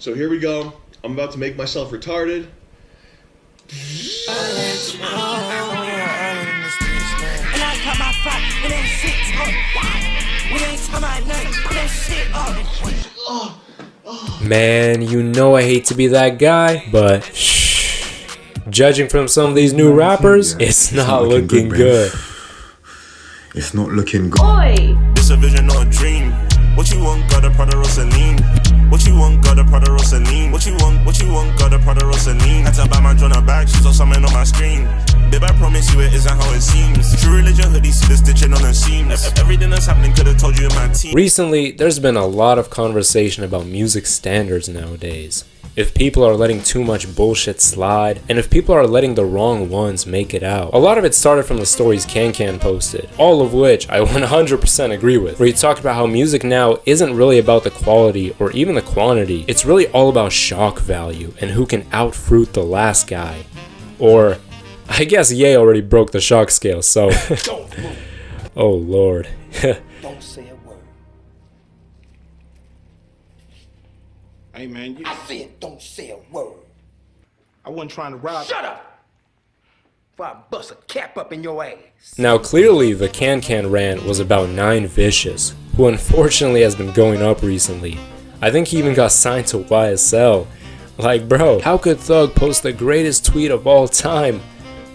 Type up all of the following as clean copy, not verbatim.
So here we go. I'm about to make myself retarded. Man, you know I hate to be that guy, but shh. Judging from some of these new rappers, it's not looking good. It's not looking good. Oi! It's a vision, not a dream. What you want, got a Prada or Celine? What you want, got a Prada or Celine? What you want, got a Prada or Celine? Had to buy my John a bag, she saw something on my screen. Babe, I promise you it isn't how it seems. True religion hoodie, see the stitching on the seams. Everything that's happening could've told you in my team. Recently, there's been a lot of conversation about music standards nowadays. If people are letting too much bullshit slide, and if people are letting the wrong ones make it out. A lot of it started from the stories Can posted, all of which I 100% agree with, where he talked about how music now isn't really about the quality or even the quantity. It's really all about shock value and who can out-fruit the last guy. Or, I guess Ye already broke the shock scale, so... Oh lord. Don't say a word. Hey man, I said don't say a word. I wasn't trying to rob. Shut up! Before I bust a cap up in your ass. Now clearly the Can rant was about 9 Vicious, who unfortunately has been going up recently. I think he even got signed to YSL. Like bro, how could Thug post the greatest tweet of all time,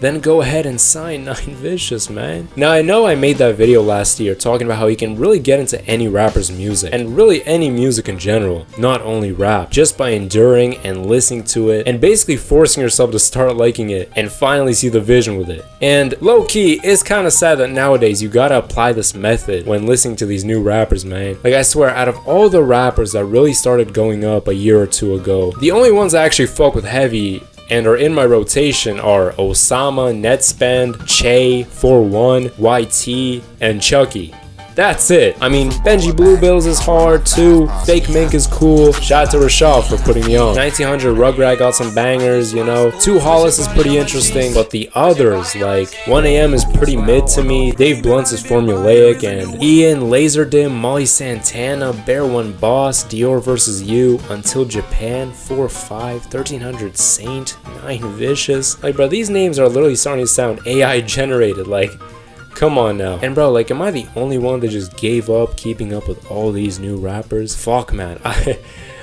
then go ahead and sign 9 Vicious, man? Now I know I made that video last year talking about how you can really get into any rapper's music, and really any music in general, not only rap, just by enduring and listening to it, and basically forcing yourself to start liking it, and finally see the vision with it. And low-key, it's kinda sad that nowadays you gotta apply this method when listening to these new rappers, man. Like I swear, out of all the rappers that really started going up a year or two ago, the only ones that actually fuck with heavy and are in my rotation are Osama, Netspend, Che, 41, YT, and Chucky. That's it. I mean, Benji Bluebills is hard too, Fake Mink is cool, shout out to Rashad for putting me on. 1900 Rugrat got some bangers, you know. 2 Hollis is pretty interesting, but the others, like 1AM is pretty mid to me, Dave Blunts is formulaic, and Ian, Laserdym, Molly Santana, Bear One Boss, Dior vs. You, Until Japan, 4-5, 1300 Saint, 9 Vicious. Like bro, these names are literally starting to sound AI generated, like come on now. And bro, like, am I the only one that just gave up keeping up with all these new rappers? Fuck man,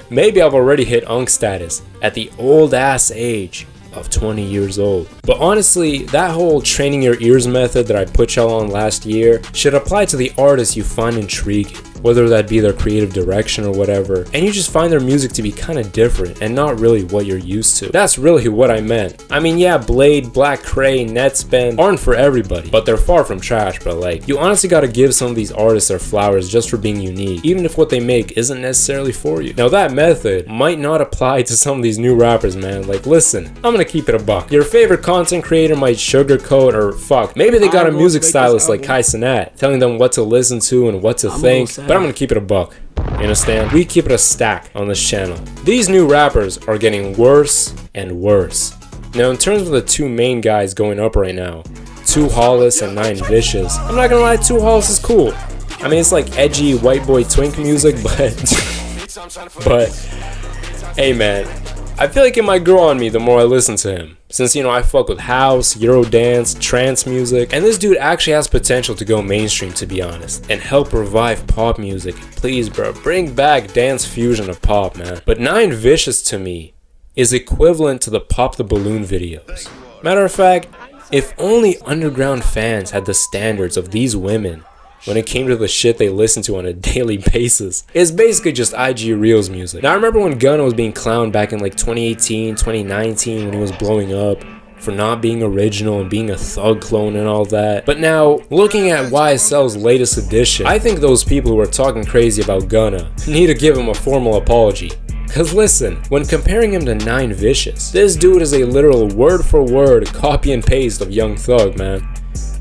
maybe I've already hit Unk status at the old ass age of 20 years old. But honestly, that whole training your ears method that I put y'all on last year should apply to the artists you find intriguing, whether that be their creative direction or whatever, and you just find their music to be kind of different and not really what you're used to. That's really what I meant. I mean, yeah, Blade, Black Cray, Netspend aren't for everybody, but they're far from trash, bro. Like, you honestly gotta give some of these artists their flowers just for being unique, even if what they make isn't necessarily for you. Now that method might not apply to some of these new rappers, man. Like, listen, I'm gonna keep it a buck. Your favorite content creator might sugarcoat, or fuck, maybe they got a music stylist like Kai Cenat telling them what to listen to and what to think, but I'm gonna keep it a buck. You understand? We keep it a stack on this channel. These new rappers are getting worse and worse. Now in terms of the 2 main guys going up right now, 2 Hollis and 9 Vicious, I'm not gonna lie, 2 Hollis is cool. I mean, it's like edgy white boy twink music, but hey man, I feel like it might grow on me the more I listen to him, since, you know, I fuck with house, Eurodance, trance music, and this dude actually has potential to go mainstream, to be honest, and help revive pop music. Please bro, bring back dance fusion of pop, man. But 9 Vicious to me is equivalent to the Pop the Balloon videos. Matter of fact, if only underground fans had the standards of these women when it came to the shit they listen to on a daily basis. It's basically just IG Reels music. Now I remember when Gunna was being clowned back in like 2018, 2019 when he was blowing up for not being original and being a Thug clone and all that. But now, looking at YSL's latest edition, I think those people who are talking crazy about Gunna need to give him a formal apology. Cause listen, when comparing him to 9 Vicious, this dude is a literal word for word copy and paste of Young Thug, man.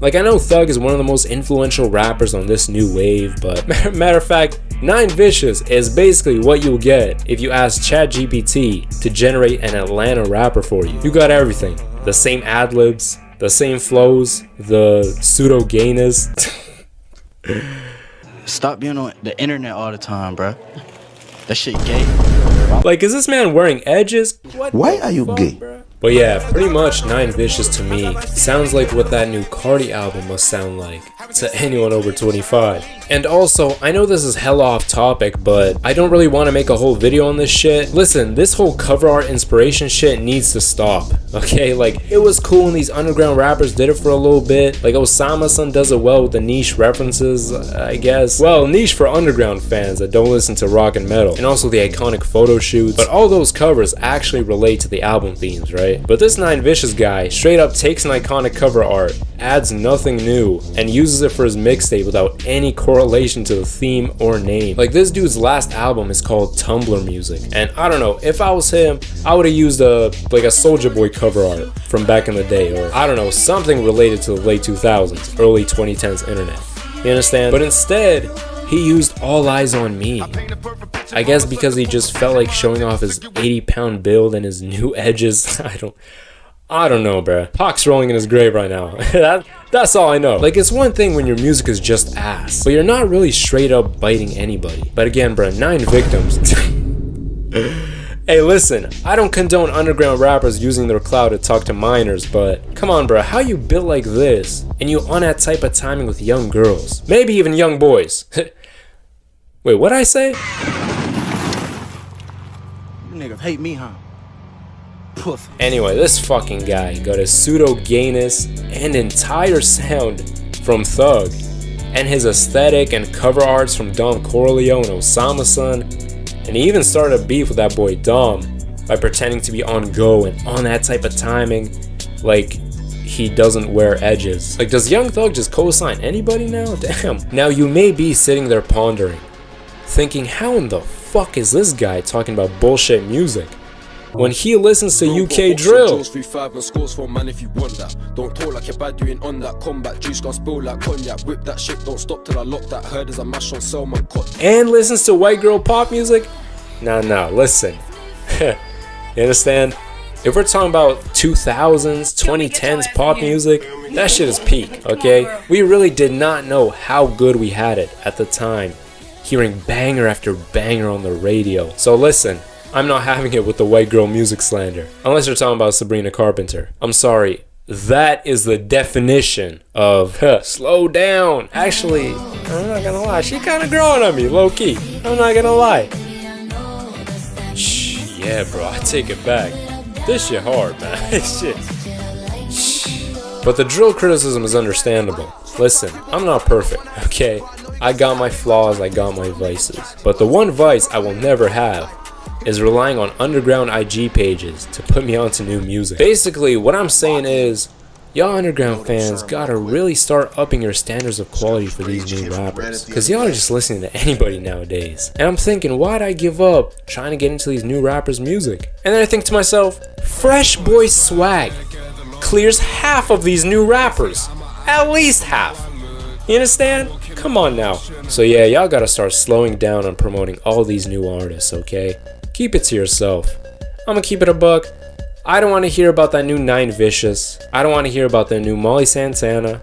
Like, I know Thug is one of the most influential rappers on this new wave, but matter of fact, 9 Vicious is basically what you'll get if you ask ChatGPT to generate an Atlanta rapper for you. You got everything. The same ad-libs, the same flows, the pseudo-gayness. Stop being on the internet all the time, bruh. That shit gay. Like, is this man wearing edges? Why are you gay? Bro? But yeah, pretty much 9 Vicious to me sounds like what that new Carti album must sound like to anyone over 25. And also, I know this is hella off topic, but I don't really want to make a whole video on this shit. Listen, this whole cover art inspiration shit needs to stop, okay? Like, it was cool when these underground rappers did it for a little bit. Like, Osama-san does it well with the niche references, I guess. Well, niche for underground fans that don't listen to rock and metal. And also the iconic photo shoots. But all those covers actually relate to the album themes, right? But this 9 Vicious guy straight up takes an iconic cover art, adds nothing new, and uses it for his mixtape without any correlation to the theme or name. Like, this dude's last album is called Tumblr Music, and I don't know, if I was him, I would have used a Soulja Boy cover art from back in the day, or I don't know, something related to the late 2000s, early 2010s internet. You understand? But instead, he used All Eyes on Me. I guess because he just felt like showing off his 80-pound build and his new edges. I don't know, bruh. Pac's rolling in his grave right now. That's all I know. Like, it's one thing when your music is just ass, but you're not really straight up biting anybody. But again, bruh, 9 victims. Hey, listen, I don't condone underground rappers using their clout to talk to minors, but come on, bruh, how you built like this, and you on that type of timing with young girls, maybe even young boys. Wait, what'd I say? Niggas hate me, huh? Pussy. Anyway, this fucking guy got a pseudo gayness and entire sound from Thug, and his aesthetic and cover arts from Dom Corleone and Osama-san, and he even started a beef with that boy Dom by pretending to be on go and on that type of timing, like he doesn't wear edges. Like, does Young Thug just co-sign anybody now? Damn. Now you may be sitting there pondering, thinking, how in the fuck is this guy talking about bullshit music when he listens to UK drill? Don't talk like you're bad doing on that combat. Juice gon' spill like cognac. Whip that shit, don't stop till I lock that. Heard as a mash on Selman cut. And listens to white girl pop music? Nah, listen. You understand? If we're talking about 2000s, 2010s pop music, that shit is peak, okay? We really did not know how good we had it at the time, hearing banger after banger on the radio. So listen, I'm not having it with the white girl music slander, unless you're talking about Sabrina Carpenter. I'm sorry, that is the definition of slow down. Actually, I'm not gonna lie, she kinda growing on me, low key. I'm not gonna lie. Yeah, bro, I take it back. This shit hard, man. This shit. But the drill criticism is understandable. Listen, I'm not perfect, okay? I got my flaws, I got my vices. But the one vice I will never have is relying on underground IG pages to put me onto new music. Basically, what I'm saying is, y'all underground fans gotta really start upping your standards of quality for these new rappers, cause y'all are just listening to anybody nowadays. And I'm thinking, why'd I give up trying to get into these new rappers' music? And then I think to myself, Fresh Boy swag clears half of these new rappers. At least half. You understand? Come on now. So yeah, y'all gotta start slowing down on promoting all these new artists, okay? Keep it to yourself. I'ma keep it a buck. I don't want to hear about that new 9 Vicious. I don't want to hear about the new Molly Santana.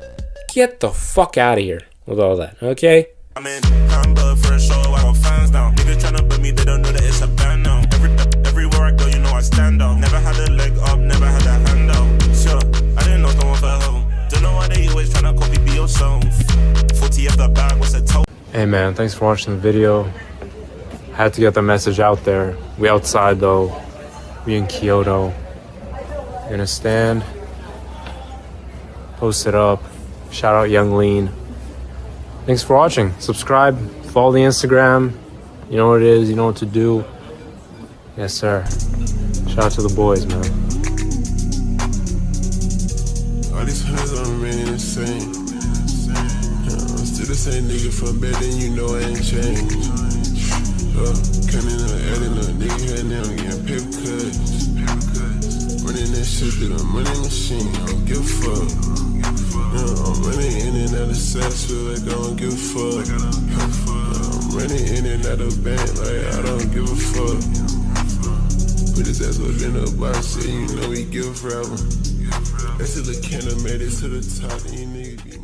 Get the fuck out of here with all that, okay? I'm in Hamburg for a show, I got fans now. Niggas tryna put me, they don't know that it's a band now. Everywhere I go, you know I stand out. Never had a leg up, never had a hand out. Sure, I didn't know no one for home. Don't know why they always tryna copy be yourself. 40 of the bag, what's a toe? Hey man, thanks for watching the video. Had to get the message out there. We outside though. We in Kyoto. You understand? Post it up. Shout out Young Lean. Thanks for watching. Subscribe. Follow the Instagram. You know what it is. You know what to do. Yes, sir. Shout out to the boys, man. All these hoes don't remain the same. I'm still the same nigga from back then, you know I ain't changed. Cutting up, adding up, nigga here now, I'm getting paper cuts. Running that shit through the money machine, I don't give a fuck. I'm running in and out of sets, feel like I don't give a fuck. I'm running in and out of bank, like I don't give a fuck. Put his ass up in the box, yeah, you know he give forever. That's till the candle made it to the top, and you niggas be